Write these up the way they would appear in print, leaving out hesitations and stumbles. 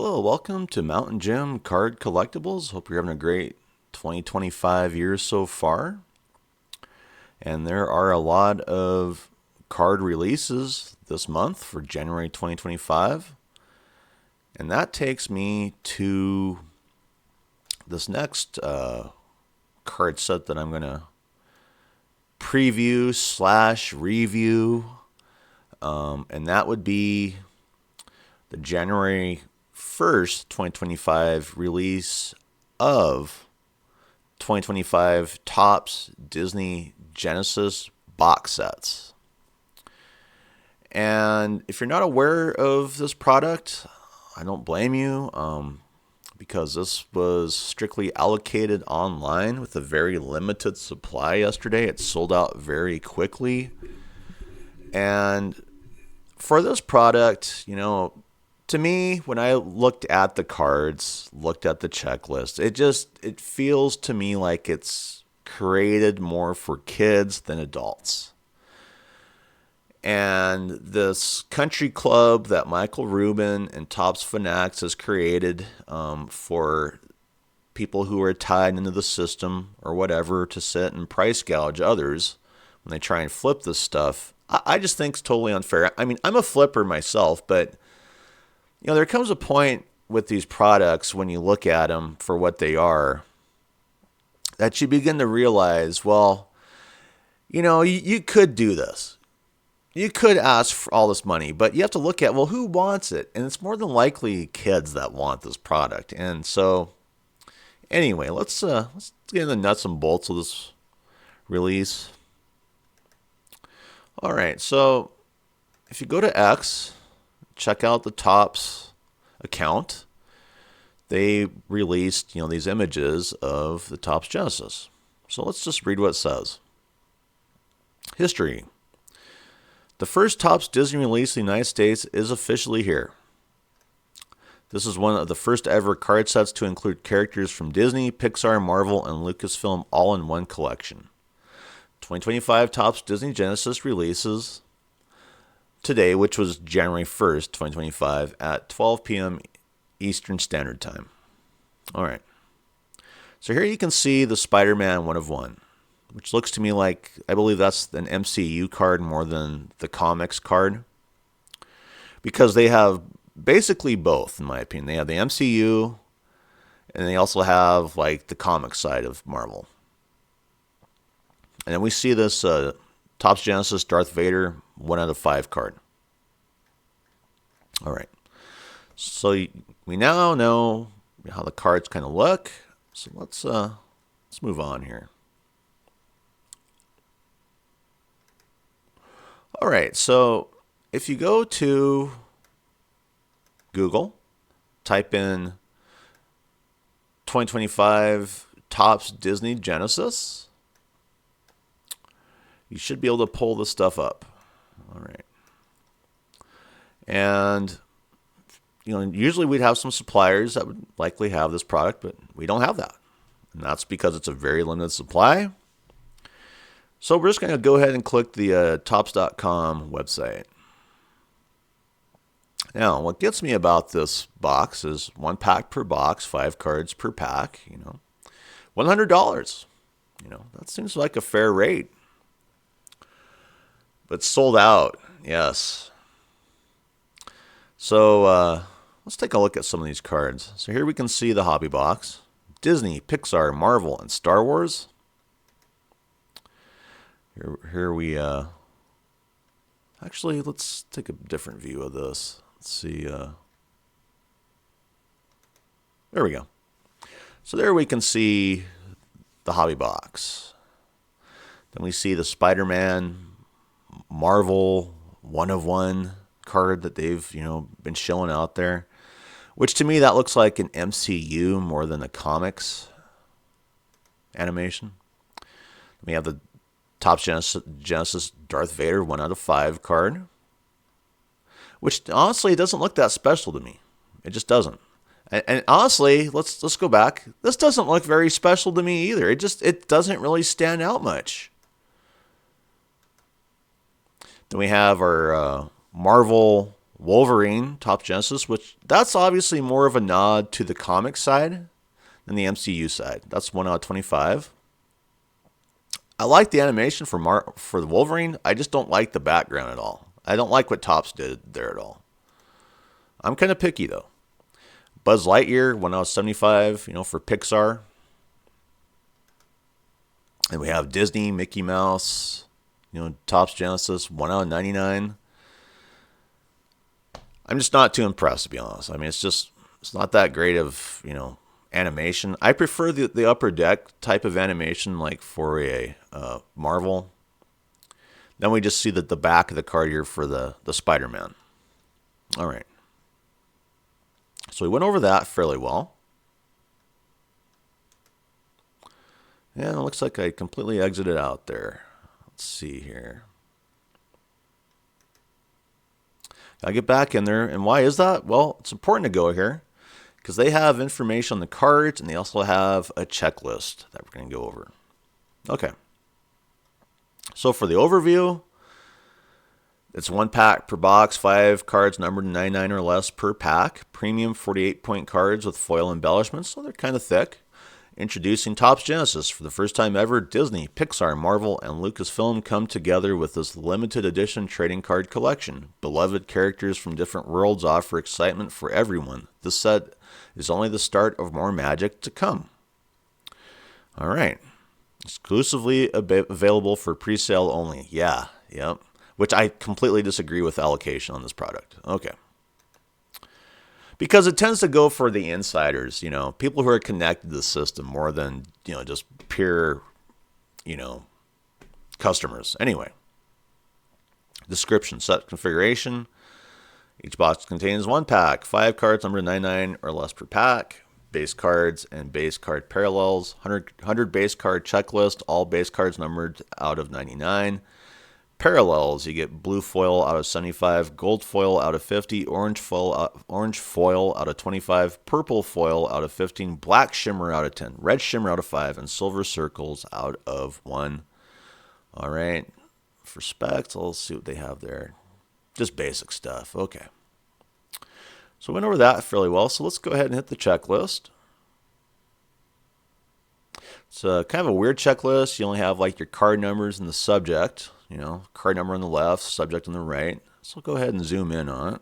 Hello, welcome to Mountain Gym Card Collectibles. Hope you're having a great 2025 year so far. And there are a lot of card releases this month for January 2025. And that takes me to this next card set that I'm going to preview slash review. And that would be the January 1st, 2025 release of 2025 Topps Disney Genesis box sets. And if you're not aware of this product, I don't blame you, because this was strictly allocated online with a very limited supply yesterday. It sold out very quickly. And for this product, to me, when I looked at the cards, looked at the checklist, it feels to me like it's created more for kids than adults. And this country club that Michael Rubin and Topps Fanatics has created for people who are tied into the system or whatever to sit and price gouge others when they try and flip this stuff, I just think it's totally unfair. I mean, I'm a flipper myself, but there comes a point with these products when you look at them for what they are that you begin to realize, well, you could do this. You could ask for all this money, but you have to look at, well, who wants it? And it's more than likely kids that want this product. And so, anyway, let's get into the nuts and bolts of this release. All right, so if you go to X, check out the Topps account. They released, these images of the Topps Genesis. So let's just read what it says. History. The first Topps Disney release in the United States is officially here. This is one of the first ever card sets to include characters from Disney, Pixar, Marvel, and Lucasfilm all in one collection. 2025 Topps Disney Genesis releases today, which was January 1st, 2025, at 12 p.m. Eastern Standard Time. All right. So here you can see the Spider-Man 1 of 1, which looks to me like, I believe that's an MCU card more than the comics card, because they have basically both, in my opinion. They have the MCU, and they also have like the comic side of Marvel. And then we see this Topps Genesis Darth Vader 1 out of 5 card. All right. So we now know how the cards kind of look. So let's move on here. All right. So if you go to Google, type in 2025 Topps Disney Genesis, you should be able to pull this stuff up. All right. And, usually we'd have some suppliers that would likely have this product, but we don't have that. And that's because it's a very limited supply. So we're just going to go ahead and click the Topps.com website. Now, what gets me about this box is 1 pack per box, 5 cards per pack, $100. That seems like a fair rate. But sold out, yes. So let's take a look at some of these cards. So here we can see the hobby box. Disney, Pixar, Marvel, and Star Wars. Here we... Actually, let's take a different view of this. Let's see. There we go. So there we can see the hobby box. Then we see the Spider-Man Marvel 1 of 1 card that they've, been showing out there, which to me that looks like an MCU more than a comics animation. We have the Topps Genesis Darth Vader 1 out of 5 card, which honestly doesn't look that special to me. It just doesn't. And honestly, let's go back. This doesn't look very special to me either. It doesn't really stand out much. Then we have our Marvel Wolverine, Top Genesis, which that's obviously more of a nod to the comic side than the MCU side. That's 1 out of 25. I like the animation for the Wolverine. I just don't like the background at all. I don't like what Topps did there at all. I'm kind of picky though. Buzz Lightyear, 1 out of 75, for Pixar. And we have Disney, Mickey Mouse, Topps Genesis, 1 out of 99. I'm just not too impressed, to be honest. I mean, it's not that great of, animation. I prefer the upper deck type of animation, like for a Marvel. Then we just see the back of the card here for the Spider-Man. All right. So we went over that fairly well. And it looks like I completely exited out there. Let's see here. I'll get back in there. And why is that? Well, it's important to go here because they have information on the cards and they also have a checklist that we're going to go over. Okay. So for the overview, it's 1 pack per box, 5 cards numbered 99 or less per pack. Premium 48-point cards with foil embellishments, so they're kind of thick. Introducing Topps Genesis. For the first time ever, Disney, Pixar, Marvel, and Lucasfilm come together with this limited edition trading card collection. Beloved characters from different worlds offer excitement for everyone. This set is only the start of more magic to come. All right. Exclusively available for pre-sale only. Yeah, yep. Which I completely disagree with allocation on this product. Okay. Because it tends to go for the insiders, people who are connected to the system more than, just pure, customers. Anyway. Description, set configuration. Each box contains 1 pack, 5 cards numbered 99 or less per pack. Base cards and base card parallels. 100 base card checklist, all base cards numbered out of 99. Parallels, you get blue foil out of 75, gold foil out of 50, orange foil out of 25, purple foil out of 15, black shimmer out of 10, red shimmer out of 5, and silver circles out of 1. All right. For specs, let's see what they have there. Just basic stuff. Okay. So we went over that fairly well. So let's go ahead and hit the checklist. It's kind of a weird checklist. You only have like your card numbers and the subject. Card number on the left, subject on the right. So go ahead and zoom in on it.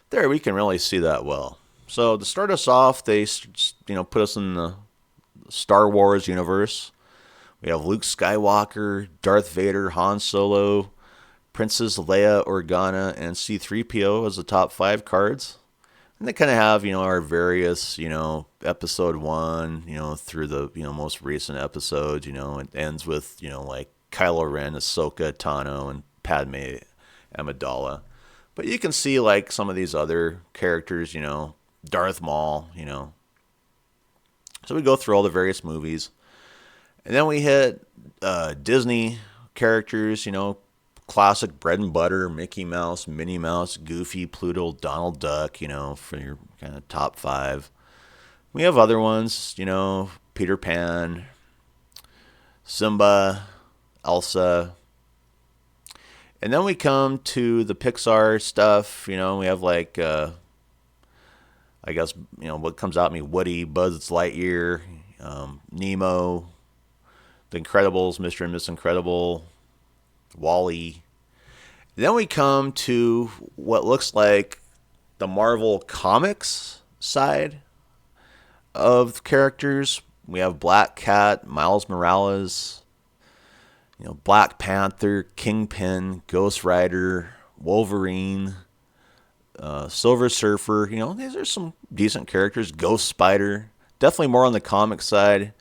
There, we can really see that well. So to start us off, they put us in the Star Wars universe. We have Luke Skywalker, Darth Vader, Han Solo, Princess Leia Organa, and C-3PO as the top 5 cards. And they kind of have, our various, episode 1, through the, most recent episodes, it ends with, like Kylo Ren, Ahsoka, Tano, and Padme Amidala. But you can see, like, some of these other characters, Darth Maul, So we go through all the various movies. And then we hit Disney characters, classic bread and butter, Mickey Mouse, Minnie Mouse, Goofy, Pluto, Donald Duck, for your kind of top 5. We have other ones, Peter Pan, Simba, Elsa. And then we come to the Pixar stuff, we have like, I guess, what comes out at me, Woody, Buzz Lightyear, Nemo, The Incredibles, Mr. and Miss Incredible, Wall-E. Then we come to what looks like the Marvel Comics side of characters. We have Black Cat, Miles Morales, Black Panther, Kingpin, Ghost Rider, Wolverine, Silver Surfer. These are some decent characters. Ghost Spider, definitely more on the comic side.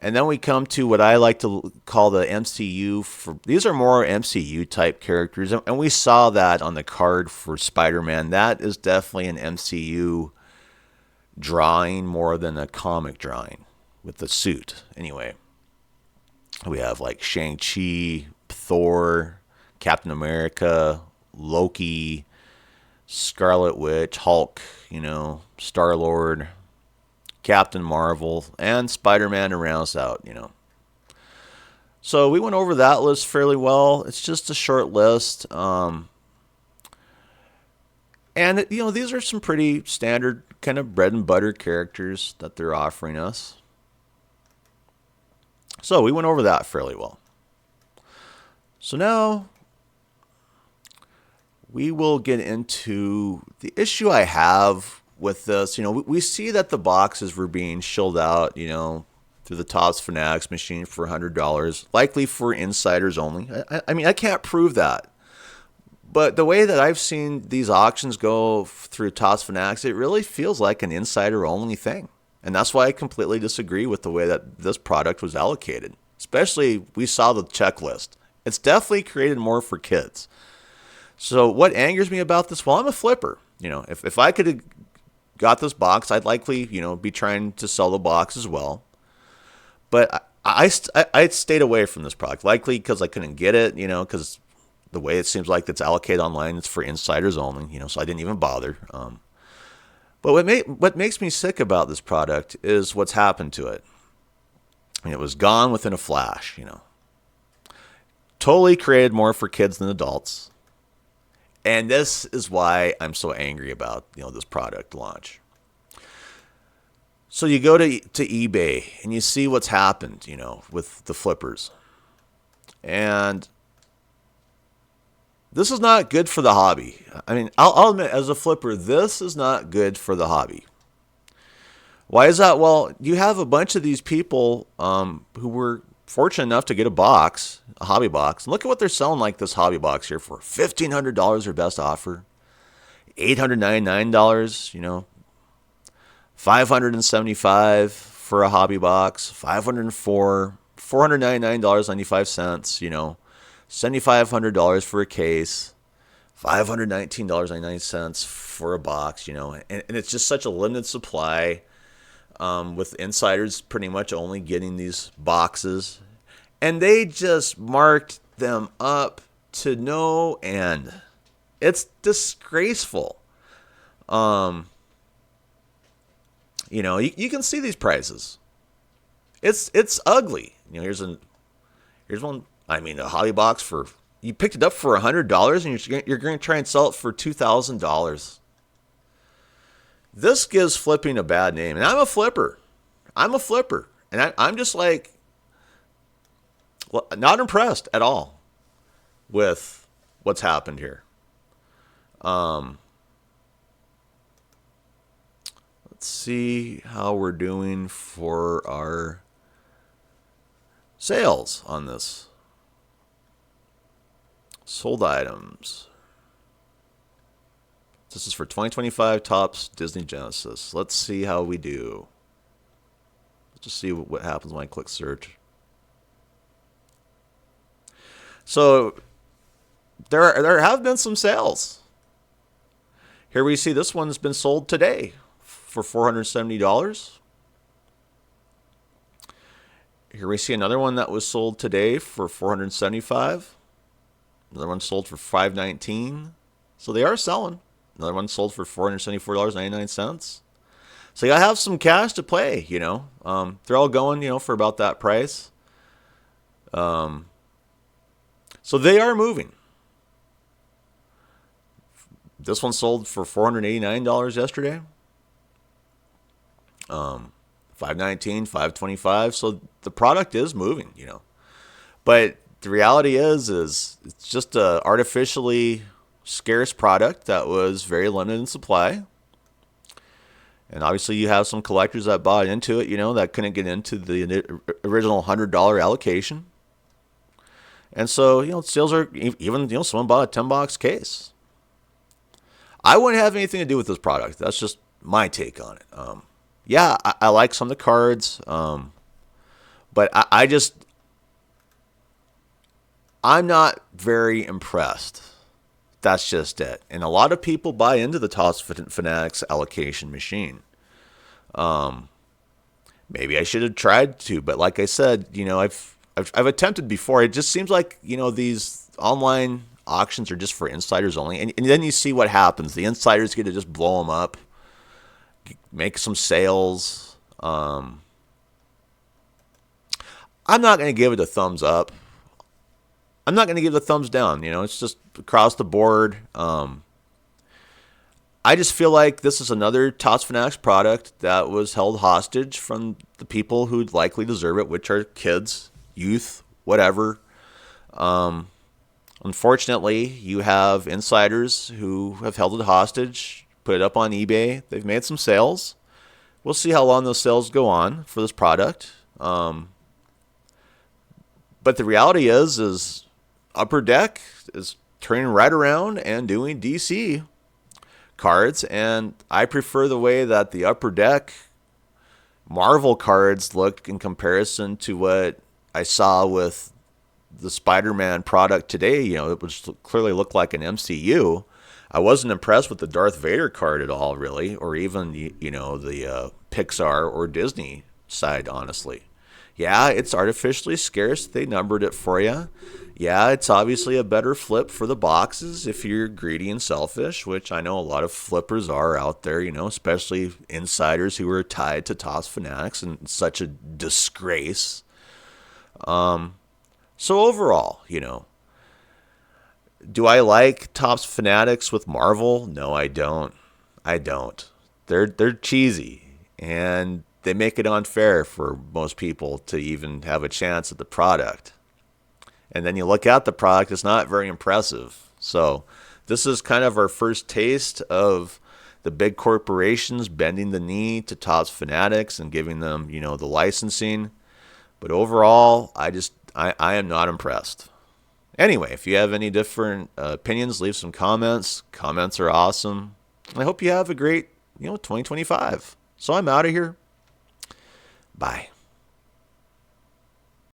And then we come to what I like to call the MCU. These are more MCU type characters. And we saw that on the card for Spider-Man. That is definitely an MCU drawing more than a comic drawing with the suit. Anyway, we have like Shang-Chi, Thor, Captain America, Loki, Scarlet Witch, Hulk, Star-Lord, Captain Marvel, and Spider-Man to round us out, So we went over that list fairly well. It's just a short list. And, these are some pretty standard kind of bread and butter characters that they're offering us. So we went over that fairly well. So now we will get into the issue I have with this. We see that the boxes were being shilled out, through the Topps Fanatics machine for $100, likely for insiders only. I mean, I can't prove that. But the way that I've seen these auctions go through Topps Fanatics, it really feels like an insider-only thing. And that's why I completely disagree with the way that this product was allocated. Especially, we saw the checklist. It's definitely created more for kids. So what angers me about this? Well, I'm a flipper. If I could have got this box, I'd likely, be trying to sell the box as well. But I stayed away from this product, likely because I couldn't get it, because the way it seems like it's allocated online, it's for insiders only, so I didn't even bother. But what makes me sick about this product is what's happened to it. It was gone within a flash, Totally created more for kids than adults. And this is why I'm so angry about, this product launch. So you go to eBay and you see what's happened, with the flippers. And this is not good for the hobby. I mean, I'll admit, as a flipper, this is not good for the hobby. Why is that? Well, you have a bunch of these people who were fortunate enough to get a hobby box. And look at what they're selling like this hobby box here for. $1,500, their best offer. $899, $575 for a hobby box. $504, $499.95, $7,500 for a case, $519.99 for a box, and it's just such a limited supply, with insiders pretty much only getting these boxes, and they just marked them up to no end. It's disgraceful. You can see these prices. It's ugly. Here's one. I mean, a hobby box you picked it up for $100 and you're going to try and sell it for $2,000. This gives flipping a bad name. And I'm a flipper. And I'm just like, well, not impressed at all with what's happened here. Let's see how we're doing for our sales on this. Sold items. This is for 2025 Topps Disney Genesis. Let's see how we do. Let's just see what happens when I click search. So there have been some sales. Here we see this one's been sold today for $470. Here we see another one that was sold today for $475. Another one sold for $519. So they are selling. Another one sold for $474.99. So you gotta have some cash to play, They're all going, for about that price. So they are moving. This one sold for $489 yesterday. $519, $525. So the product is moving, But the reality is it's just a artificially scarce product that was very limited in supply. And obviously you have some collectors that bought into it, that couldn't get into the original $100 allocation. And so, sales are even, someone bought a 10-box case. I wouldn't have anything to do with this product. That's just my take on it. Yeah, I like some of the cards. But I'm not very impressed. That's just it. And a lot of people buy into the Topps Fanatics allocation machine. Maybe I should have tried to, but like I said, I've attempted before. It just seems like, these online auctions are just for insiders only. And then you see what happens. The insiders get to just blow them up, make some sales. I I'm not going to give it a thumbs up. I'm not going to give it a thumbs down. It's just across the board. I just feel like this is another Tots Fanatics product that was held hostage from the people who likely deserve it, which are kids, youth, whatever. Unfortunately, you have insiders who have held it hostage, put it up on eBay. They've made some sales. We'll see how long those sales go on for this product. But the reality is Upper Deck is turning right around and doing DC cards, and I prefer the way that the Upper Deck Marvel cards look in comparison to what I saw with the Spider-Man product today. It would clearly look like an MCU. I wasn't impressed with the Darth Vader card at all, really, or even the Pixar or Disney side, honestly. Yeah, it's artificially scarce. They numbered it for you. Yeah, it's obviously a better flip for the boxes if you're greedy and selfish, which I know a lot of flippers are out there, especially insiders who are tied to Tots Fanatics, and it's such a disgrace. So overall, do I like Tots Fanatics with Marvel? No, I don't. I don't. They're cheesy, and they make it unfair for most people to even have a chance at the product. And then you look at the product, it's not very impressive. So this is kind of our first taste of the big corporations bending the knee to Tots Fanatics and giving them, the licensing. But overall, I am not impressed. Anyway, if you have any different opinions, leave some comments. Comments are awesome. I hope you have a great, 2025. So I'm out of here. Bye.